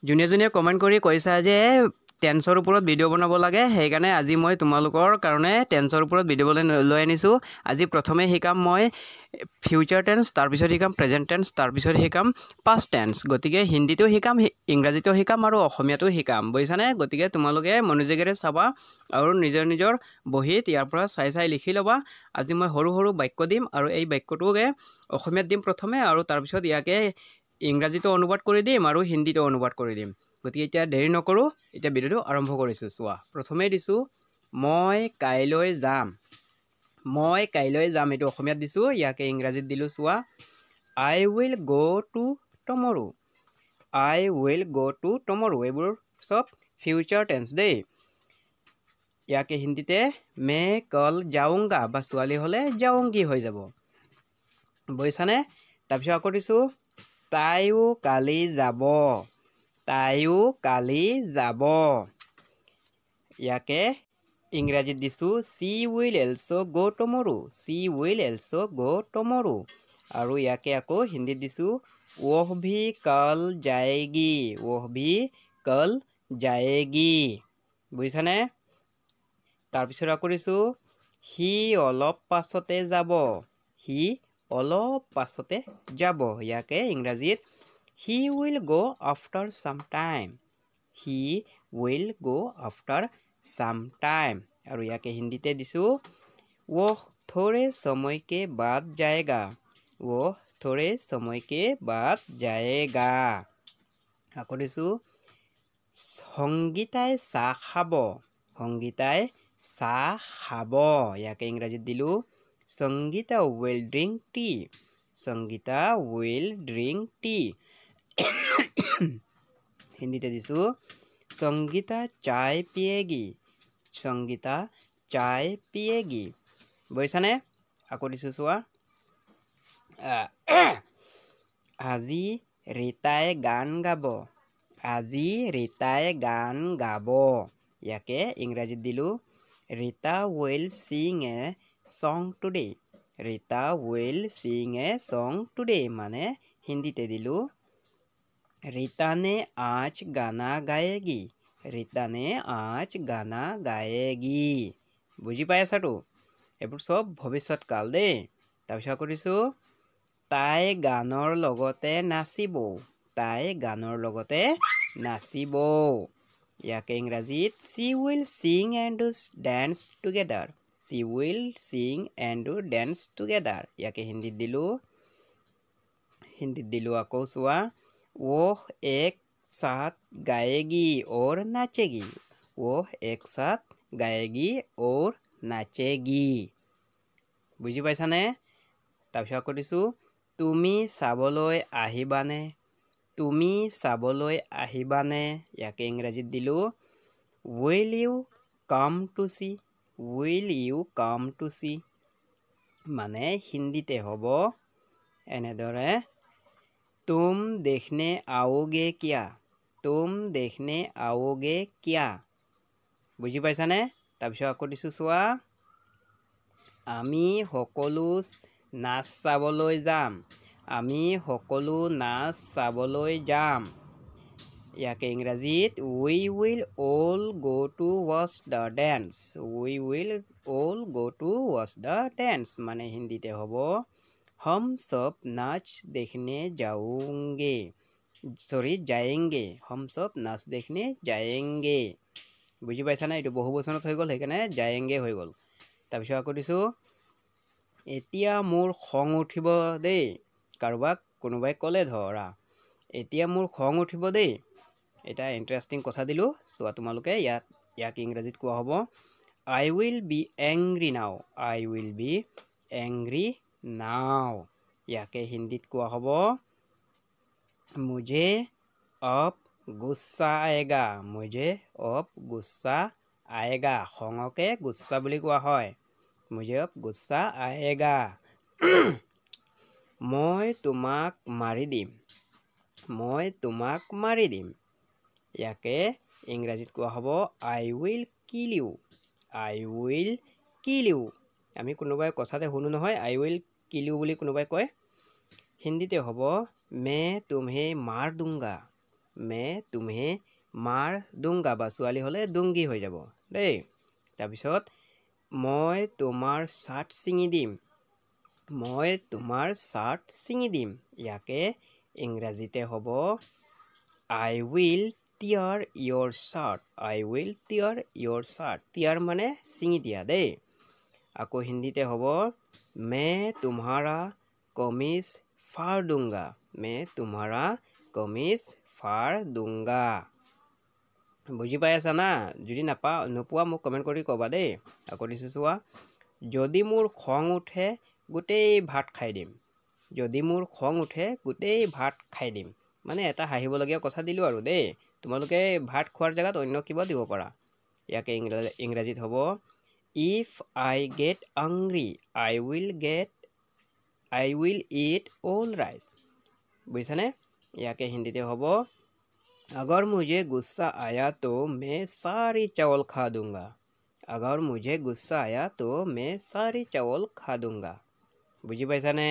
যোনে যোনে কমেণ্ট কৰি কৈছা যে টেন্সৰ ওপৰত ভিডিঅ' বনাব লাগে, সেইকাৰণে আজি মই তোমালোকৰ কাৰণে টেন্সৰ ওপৰত ভিডিঅ' লৈ আনিছোঁ। আজি প্ৰথমে শিকাম মই ফিউচাৰ টেন্স, তাৰপিছত শিকাম প্ৰেজেণ্ট টেন্স, তাৰপিছত শিকাম পাষ্ট টেন্স। গতিকে হিন্দীটো শিকাম, ইংৰাজীটো শিকাম আৰু অসমীয়াটো শিকাম, বুজিছানে? গতিকে তোমালোকে মনোযোগেৰে চাবা আৰু নিজৰ নিজৰ বহীত ইয়াৰ পৰা চাই লিখি ল'বা। আজি মই সৰু সৰু বাক্য দিম আৰু এই বাক্যটোকে অসমীয়াত দিম প্ৰথমে, আৰু তাৰপিছত ইয়াকে ইংৰাজীটো অনুবাদ কৰি দিম আৰু হিন্দীটো অনুবাদ কৰি দিম। গতিকে এতিয়া দেৰি নকৰোঁ, এতিয়া ভিডিঅ'টো আৰম্ভ কৰিছোঁ। চোৱা, প্ৰথমেই দিছোঁ মই কাইলৈ যাম। মই কাইলৈ যাম, এইটো অসমীয়াত দিছোঁ, ইয়াকে ইংৰাজীত দিলোঁ। চোৱা, I will go' to tomorrow. I will go' to tomorrow, এইবোৰ চব ফিউচাৰ টেন্স দেই। ইয়াকে হিন্দীতে মে কল যাওঁগা, বা ছোৱালী হ'লে যাওঁগী হৈ যাব, বুজিছানে? তাৰপিছত আকৌ দিছোঁ তাইও কালি যাব। তাইও কালি যাব, ইয়াকে ইংৰাজীত দিছোঁ চি উইল এলছ' গ' টমৰো। চি উইল এলছ' গ' টমৰো। আৰু ইয়াকে আকৌ হিন্দীত দিছোঁ ওহ ভি কল যায়েগি। ওহ ভি কল যায়েগি, বুজিছানে? তাৰপিছত আকৌ দিছোঁ সি অলপ পাছতে যাব। সি অলপ পাছতে যাব, ইয়াকে ইংৰাজীত হি উইল গ' আফটাৰ চাম টাইম। হি উইল গ' আফটাৰ চাম টাইম। আৰু ইয়াকে হিন্দীতে দিছোঁ ওহ থোড়ে সময় কে বাদ যায়েগা। ওহ থোড়ে সময় কে বাদ যায়েগা। আকৌ দিছোঁ সংগীতাই চাহ খাব। সংগীতাই চাহ খাব, ইয়াকে ইংৰাজীত দিলোঁ Sangita will drink tea. Sangita will drink tea. হিন্দীতে দিছোঁ সংগীতা চায় পিয়েগি। সংগীতা চায় পিয়েগি, বুজিছানে? আকৌ দিছোঁ চোৱা, আজি ৰীতাই গান গাব। আজি ৰীতাই গান গাব, ইয়াকে ইংৰাজীত দিলোঁ Rita will sing a song today. Rita will sing a song today, মানে হিন্দীতে দিলোঁ रीता ने आज गाना गाएगी। रीता ने आज गाना गाएगी, বুজি পাই আছাতো? এইবোৰ চব ভৱিষ্যত কাল দেই। তাৰপিছত আকৌ দিছোঁ তাই গানৰ লগতে নাচিব। তাই গানৰ লগতে নাচিব, ইয়াকে ইংৰাজীত she will sing and dance together. She will sing and dance together, ইয়াকে হিন্দীত দিলোঁ আকৌ চোৱা ওহ এক সাথ গায়েগি और नाचेगी। ওহ এক সাথ গায়েগি और नाचेगी, বুজি পাইছানে? তাৰপিছত আকৌ দিছোঁ তুমি চাবলৈ আহিবানে। তুমি চাবলৈ আহিবানে, ইয়াকে ইংৰাজীত দিলোঁ will you come to C. Will you come to C, মানে হিন্দীতে হ'ব এনেদৰে तुम देखने आओगे क्या। तुम देखने आओगे क्या, বুজি পাইছানে? তাৰপিছত আকৌ দিছোঁ চোৱা আমি সকলো নাচ চাবলৈ যাম। আমি সকলো নাচ চাবলৈ যাম, ইয়াকে ইংৰাজীত we will all go' to watch the dance. We will all go' to watch the dance, মানে হিন্দীতে হ'ব हम सब नाच देखने जाओगे। जाएंगे। हम सब नाच देखने जाएंगे, বুজি পাইছানে? এইটো বহু বচনত হৈ গ'ল, সেইকাৰণে যায়েংগে হৈ গ'ল। তাৰপিছত আকৌ দিছোঁ এতিয়া মোৰ খং উঠিব দেই। কাৰোবাক কোনোবাই ক'লে ধৰা এতিয়া মোৰ খং উঠিব দেই। এটা ইণ্টাৰেষ্টিং কথা দিলোঁ, চোৱা তোমালোকে। ইয়াক ইংৰাজীত কোৱা হ'ব আই উইল বি এংগ্ৰি নাও। আই উইল বি এংগ্ৰি নাও, ইয়াকে হিন্দীত কোৱা হ'ব মুঝে অব গুচ্ছা আয়েগা। মুঝে অব গুচ্ছা আয়েগা, খঙকে গুচ্ছা বুলি কোৱা হয়। মুঝে অব গুচ্ছা আয়েগা। মই তোমাক মাৰি দিম। মই তোমাক মাৰি দিম, ইয়াকে ইংৰাজীত কোৱা হ'ব I will kill you. I will kill you, আমি কোনোবাই কথাতে শুনো নহয় আই উইল কিল ইউ বুলি কোনোবাই কয়, হিন্দীতে হ'ব মে তুমহে মাৰ দুংগা। मैं तुम्हें मार दूंगा বা ছোৱালী হ'লে দুংগী হৈ যাব দেই তাৰপিছত মই তোমাৰ চাৰ্ট ছিঙি দিম মই তোমাৰ চাৰ্ট ছিঙি দিম ইয়াকে ইংৰাজীতে হ'ব I will tear your shirt I will tear your shirt tear মানে ছিঙি দিয়া দেই আকৌ হিন্দীতে হ'ব मैं तुम्हारा कमीज फाड़ दूंगा मैं तुम्हारा कमीज फाड़ दूंगा বুজি পাই আছা না যদি নোপোৱা মোক কমেণ্ট কৰি ক'বা দেই আকৌ দিছোঁ চোৱা যদি মোৰ খং উঠে গোটেই ভাত খাই দিম যদি মোৰ খং উঠে গোটেই ভাত খাই দিম মানে এটা হাঁহিবলগীয়া কথা দিলোঁ আৰু দেই তোমালোকে ভাত খোৱাৰ জেগাত অন্য কিবা দিব পাৰা ইয়াকে ইংৰাজীত হ'ব If I get angry I will eat all rice বুজিছানে ইয়াকে হিন্দীতে হ'ব अगर मुझे गुस्सा आया तो मैं सारी चावल खा दूंगा अगर मुझे गुस्सा आया तो मैं सारी चावल खा दूंगा বুজি পাইছানে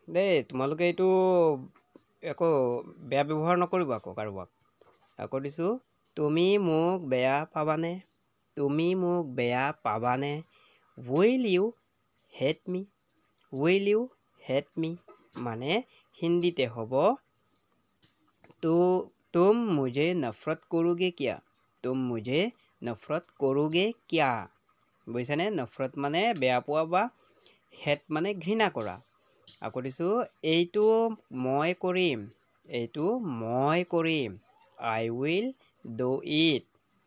দেই তোমালোকে এইটো একো বেয়া ব্যৱহাৰ নকৰিবা আকৌ কাৰোবাক আকৌ দিছোঁ তুমি মোক বেয়া পাবানে will you hate me মানে হিন্দীতে হ'ব तो तुम मुझे नफरत करोगे क्या বুজিছানে নফরত মানে বেয়া পোৱা বা হেট মানে ঘৃণা কৰা আকৌ দিছোঁ এইটো মই কৰিম I will do it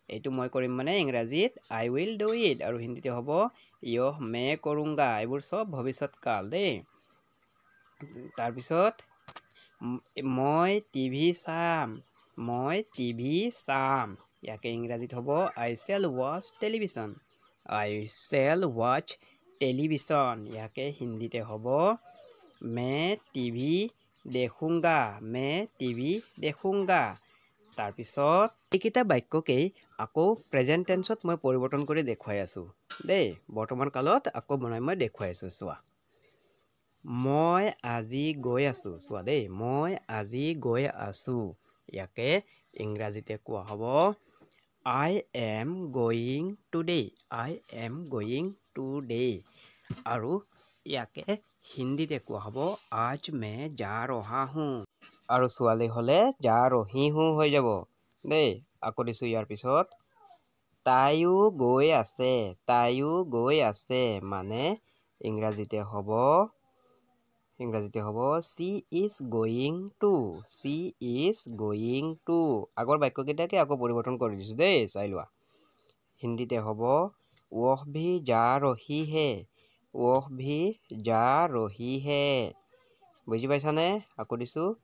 এইটো মই কৰিম মানে ইংৰাজীত I will do it আৰু হিন্দীতে হ'ব ইয়হ मैं करूँगा এইবোৰ সব ভৱিষ্যত কাল দেই তাৰপিছত মই টিভি চাম ইয়াকে ইংৰাজীত হ'ব I shall watch television ইয়াকে হিন্দীতে হ'ব मैं টিভি देखूंगा তাৰপিছত এইকেইটা বাক্যকেই আকৌ প্ৰেজেণ্ট টেন্সত মই পৰিৱৰ্তন কৰি দেখুৱাই আছোঁ দেই বৰ্তমান কালত আকৌ বনাই মই দেখুৱাই আছোঁ চোৱা মই আজি গৈ আছোঁ চোৱা দেই মই আজি গৈ আছোঁ ইয়াকে ইংৰাজীতে কোৱা হ'ব I am going today আৰু ইয়াকে হিন্দীতে কোৱা হ'ব आज मैं जा रहा हूँ আৰু ছোৱালী হ'লে जा रही हूँ হৈ যাব দেই আকৌ দিছোঁ ইয়াৰ পিছত তাইও গৈ আছে মানে ইংৰাজীতে হ'ব she is going to আগৰ বাক্যকেইটাকে আকৌ পৰিৱৰ্তন কৰি দিছোঁ দেই চাই লোৱা হিন্দীতে হ'ব वह भी जा रही है বুজি পাইছানে আকৌ দিছোঁ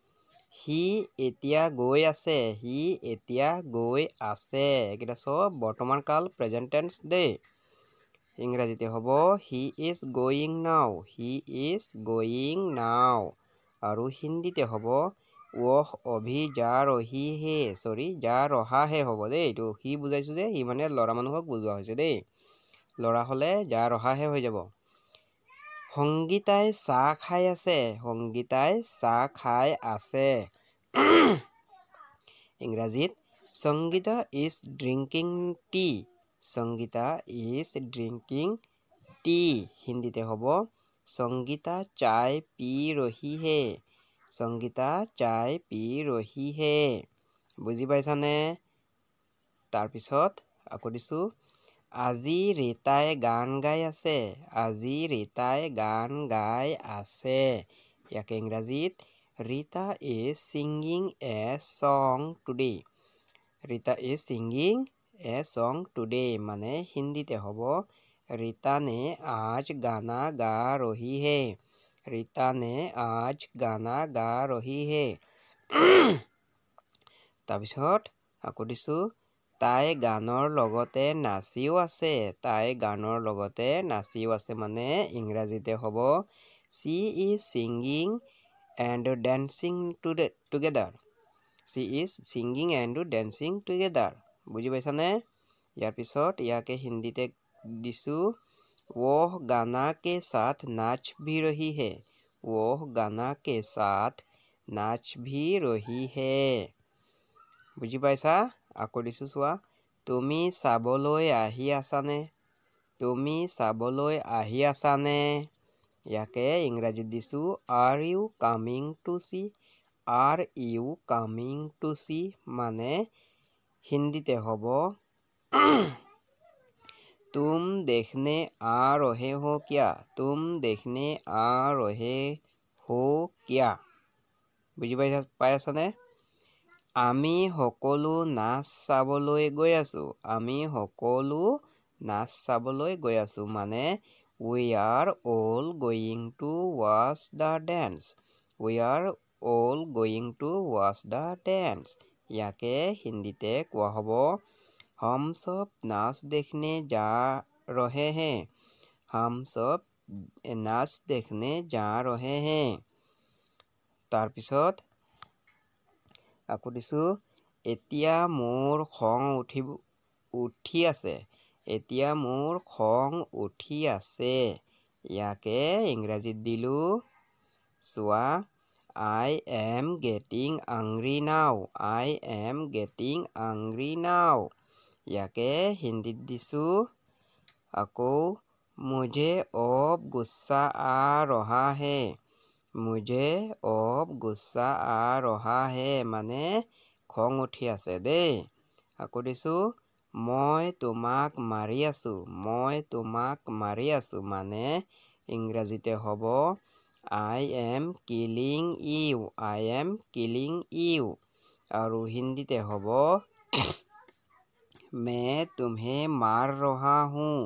সি এতিয়া গৈ আছে এইকেইটা সব বৰ্তমান কাল প্ৰেজেণ্ট টেন্স দেই ইংৰাজীতে হ'ব he is going now আৰু হিন্দীতে হ'ব वह अभी जा रहा है হ'ব দেই এইটো সি বুজাইছোঁ যে সি মানে ল'ৰা মানুহক বুজোৱা হৈছে দেই ল'ৰা হ'লে जा रहा है হৈ যাব সংগীতাই চাহ খাই আছে ইংৰাজীত সংগীতা is drinking tea হিন্দীতে হ'ব সংগীতা চাय पी रही है বুজি পাইছানে তাৰপিছত আকৌ দিছোঁ আজি ৰীতাই গান গাই আছে ইয়াকে ইংৰাজীত Rita is singing a song today মানে হিন্দীতে হ'ব रीता ने आज गाना गा रही है তাৰপিছত আকৌ দিছোঁ তাই গানৰ লগতে নাচিও আছে মানে ইংৰাজীতে হ'ব she is singing and dancing together বুজি পাইছানে ইয়াৰ পিছত ইয়াকে হিন্দীতে दिसू वह गाना के साथ नाच भी रही है नाच भी रही है বুজি পাইছা আকৌ দিছো চোৱা তুমি চাবলৈ আহি আছানে তুমি চাবলৈ আহি আছানে ইয়াকে ইংৰাজীত দিছো are you coming to see are you coming to see মানে হিন্দীতে হ'ব तुम देखने आ रहे हो क्या तुम देखने आ रहे हो क्या বুজি পাই আছানে আমি সকলো নাচ চাবলৈ গৈ আছো আমি সকলো নাচ চাবলৈ গৈ আছো মানে we are all going to watch the dance we are all going to watch the dance ইয়াকে হিন্দীতে কোৱা হ'ব हम सब नाच देखने जा रहे हैं हम सब नाच देखने जा रहे हैं তাৰপিছত আকৌ দিছো এতিয়া মোৰ খং উঠি আছে এতিয়া মোৰ খং উঠি আছে ইয়াকে ইংৰাজীত দিলো চোৱা I am getting angry now I am getting angry now ইয়াকে হিন্দীত দিছো আকৌ मुझे अब गुस्सा आ रहा है मुझे अब गुस्सा आ रहा है মানে খং উঠি আছে দেই আকৌ দিছো মই তোমাক মাৰি আছো মই তোমাক মাৰি আছো মানে ইংৰাজীতে হ'ব I am killing you I am killing you আৰু হিন্দীতে হ'ব मैं तुम्हें मार रहा हूँ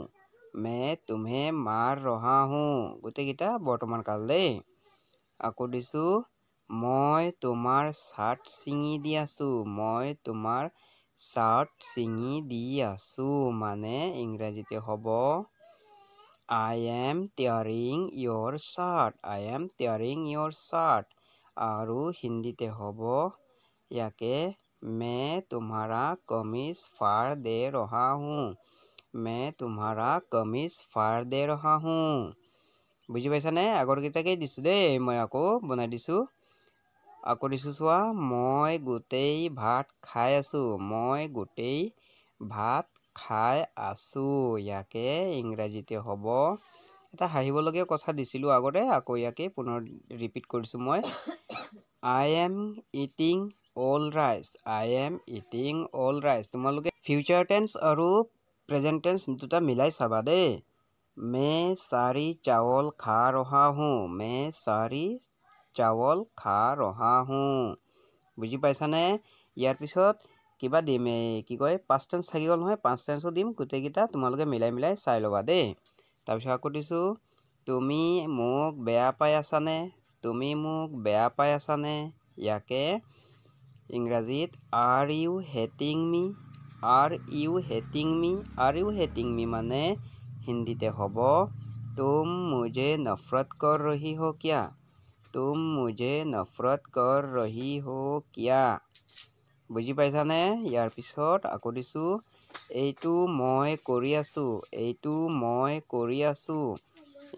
मैं तुम्हें मार रहा हूँ গোটেইকেইটা বৰ্তমান কাল দেই আকৌ দিছো মই তোমাৰ শাৰ্ট ছিঙি দি আছো মই তোমাৰ শাৰ্ট ছিঙি দি আছো মানে ইংৰাজীতে হ'ব I am tearing your shirt I am tearing your shirt আৰু হিন্দীতে হ'ব ইয়াকে मैं तुम्हारा कमीज फाड़ दे रहा हूँ मैं तुम्हारा कमीज फाड़ दे रहा हूँ বুজি পাইছানে আগৰ কেইটাকেই দিছো দেই মই আকৌ বনাই দিছো আকৌ দিছো চোৱা মই গোটেই ভাত খাই আছো মই গোটেই ভাত খাই আছো ইয়াকে ইংৰাজীতে হ'ব এটা হাঁহিবলগীয়া কথা দিছিলো আগতে আকৌ ইয়াকে পুনৰ ৰিপিট কৰিছো মই I am eating all rice I am eating all rice তোমালোকে ফিউচাৰ টেন্স আৰু প্ৰেজেন্ট টেন্স দুটা মিলাই চাবা দেই मैं सारी चावल खा रहा हूँ मैं सारी चावल खा रहा हूँ বুজি পাইছানে ইয়াৰ পিছত কিবা দিম কি কয় পাষ্ট টেন্স থাকি গ'ল নহয় পাষ্ট টেন্সো দিম গোটেইকেইটা তোমালোকে মিলাই চাই ল'বা দেই তাৰপিছত আকৌ দিছো তুমি মোক বেয়া পাই আছানে তুমি মোক বেয়া পাই আছানে ইয়াকে ইংৰাজীত are you hating me are you hating me are you hating me মানে হিন্দীতে হ'ব तुम मुझे नफरत कर रही हो क्या तुम मुझे नफरत कर रही हो क्या বুজি পাইছানে ইয়াৰ পিছত আকৌ দিছো এইটো মই কৰি আছো এইটো মই কৰি আছো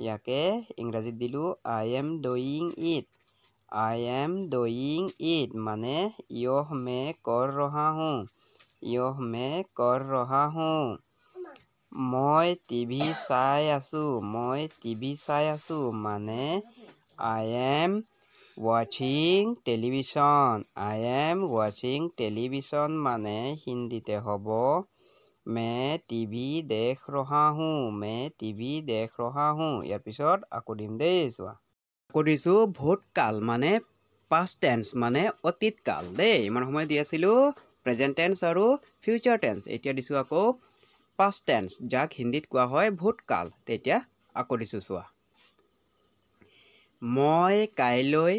ইয়াকে ইংৰাজীত দিলো I am doing it I am doing it মানে यह मैं कर रहा हूँ यह मैं कर रहा हूँ মই টিভি চাই আছো মই টিভি চাই আছো মানে I am watching television I am watching television মানে হিন্দীতে হ'ব मैं টিভি দেখ रहा हूँ मैं টিভি দেখ रहा हूँ ইয়াৰ পিছত আকৌ দিম দেই চোৱা আকৌ দিছো ভূতকাল মানে past tense মানে অতীত কাল দেই ইমান সময় দি আছিলো প্ৰেজেন্ট টেন্স আৰু ফিউচাৰ টেন্স এতিয়া দিছো আকৌ past tense যাক হিন্দীত কোৱা হয় ভূতকাল তেতিয়া আকৌ দিছো চোৱা মই কাইলৈ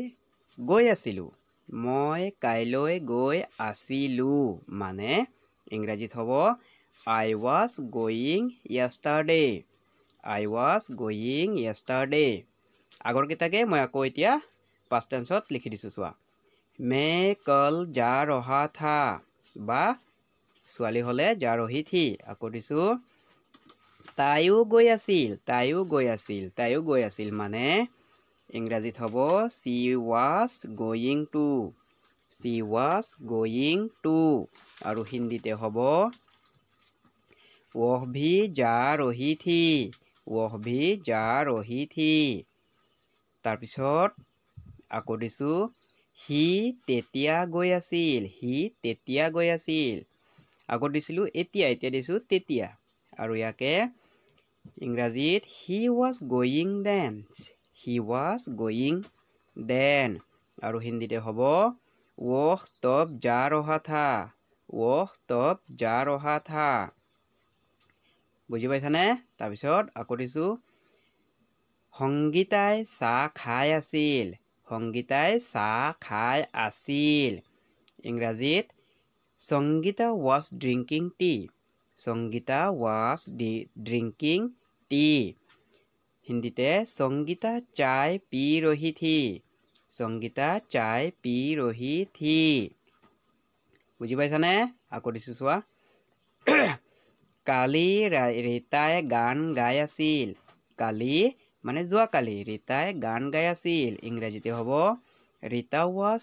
গৈ আছিলো মই কাইলৈ গৈ আছিলো মানে ইংৰাজীত হ'ব I was going yesterday I was going yesterday আগৰ কেইটাকে মই আকৌ এতিয়া past tenseত লিখি দিছো চোৱা मैं कल जा रहा था বা ছোৱালী হলে जा रही थी আকৌ দিছো তাইও গৈ আছিল তাইও গৈ আছিল তাইও গৈ আছিল মানে ইংৰাজীত হ'ব she was going to she was going to আৰু হিন্দীতে হ'ব वह भी जा रही थी वह भी जा रही थी তাৰ পিছত আকৌ দিছো সি তেতিয়া গৈ আছিল সি তেতিয়া গৈ আছিল আগত দিছিলো এতিয়া এতিয়া দিছো তেতিয়া আৰু ইয়াকে ইংৰাজীত he was going then আৰু হিন্দীতে হ'ব वह तब जा रहा था বুজি পাইছানে তাৰ পিছত আকৌ দিছো সংগীতাই চাহ খাই আছিল ইংৰাজীত সংগীতা was drinking tea হিন্দীতে সংগীতা চাय पी रही थी বুজি পাইছানে আকৌ দিছো চোৱা কালি ৰীতাই গান গাই আছিল কালি মানে যোৱাকালি ৰীতাই গান গাই আছিল ইংৰাজীতে হ'ব Rita was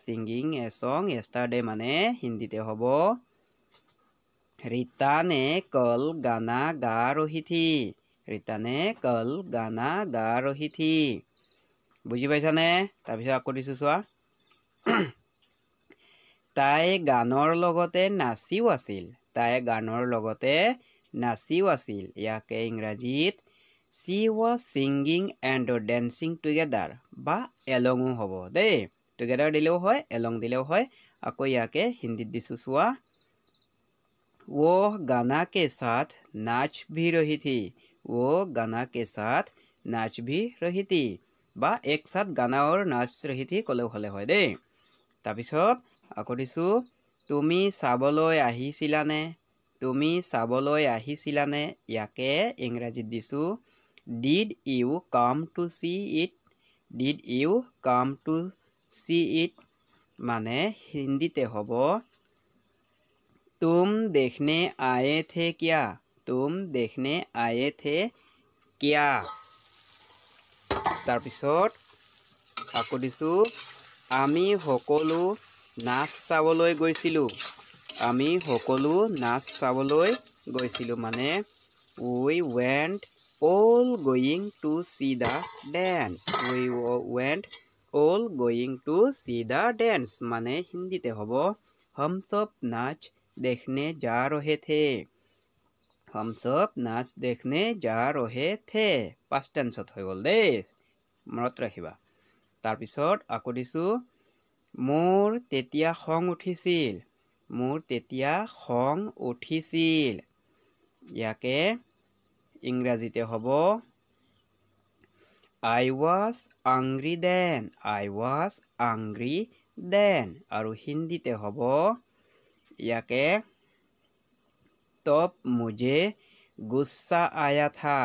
singing a song yesterday মানে হিন্দীতে হ'ব रीता ने कल गाना गा रही थी বুজি পাইছানে তাৰপিছত আকৌ দিছো চোৱা তাই গানৰ লগতে নাচিও আছিল ইয়াকে ইংৰাজীত she was singing and dancing together বা along হ'ব দেই together দিলেও হয় along দিলেও হয় আকৌ ইয়াকে হিন্দীত দিছো চোৱা वो गाना के साथ नाच भी रही थी বা एक साथ गाना और नाच रही थी কলেও হলে হয় দেই তাৰপিছত আকৌ দিছো তুমি চাবলৈ আহিছিলানে ইয়াকে ইংৰাজীত দিছো did you come to see it মানে হিন্দীতে হ'ব तुम देखने आए थे क्या তাৰপিছত আকৌ দিছো আমি সকলো নাচ চাবলৈ গৈছিলো মানে we went all going to see the dance মানে হিন্দীতে হ'ব हम सब नाच देखने जा रहे थे past tense হৈ গ'ল দেই মনত ৰাখিবা তাৰপিছত আকৌ দিছো মোৰ তেতিয়া খং উঠিছিল ইয়াকে ইংৰাজীতে হ'ব I was angry then আৰু হিন্দীতে হ'ব ইয়াকে तब मुझे गुस्सा आया था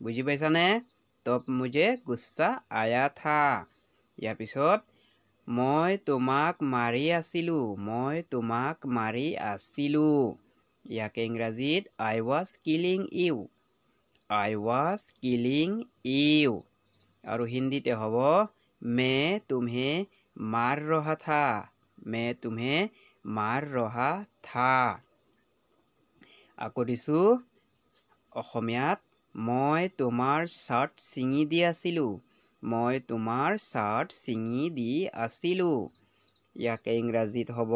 বুজি পাইছানে तब मुझे गुस्सा आया था ইয়াৰ পিছত মই তোমাক মাৰি আছিলো ইয়াকে ইংৰাজীত I was killing you আৰু হিন্দীতে হ'ব मैं तुम्हें मार रहा था আকৌ দিছো অসমীয়াত মই তোমাৰ শাৰ্ট ছিঙি দি আছিলো ইয়াকে ইংৰাজীত হ'ব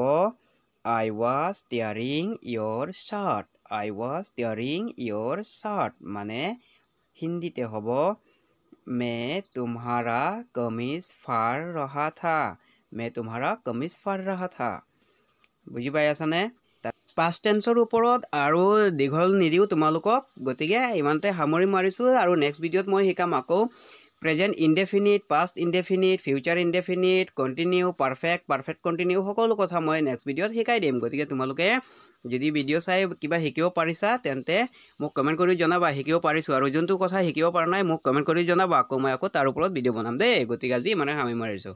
I was tearing your shirt মানে হিন্দীতে হ'ব मैं तुम्हारा कमीज फाड़ रहा था বুজি পাই আছানে past tenseৰ ওপৰত আৰু দীঘল নিদিও তোমালোকক গতিকে ইমানতে সামৰি মাৰিছো আৰু নেক্সট ভিডিঅ'ত মই শিকাম আকৌ present indefinite past indefinite future indefinite continue perfect continue সকলো কথা মই নেক্সট ভিডিঅ'ত শিকাই দিম গতিকে তোমালোকে যদি ভিডিঅ' চাই কিবা শিকিব পাৰিছা তেন্তে মোক কমেন্ট কৰি জনাবা শিকিব পাৰিছো আৰু যোনটো কথা শিকিব পৰা নাই মোক কমেন্ট কৰি জনাবা আকৌ মই তাৰ ওপৰত ভিডিঅ' বনাম দেই গতিকে আজি মানে সামৰি মাৰিছো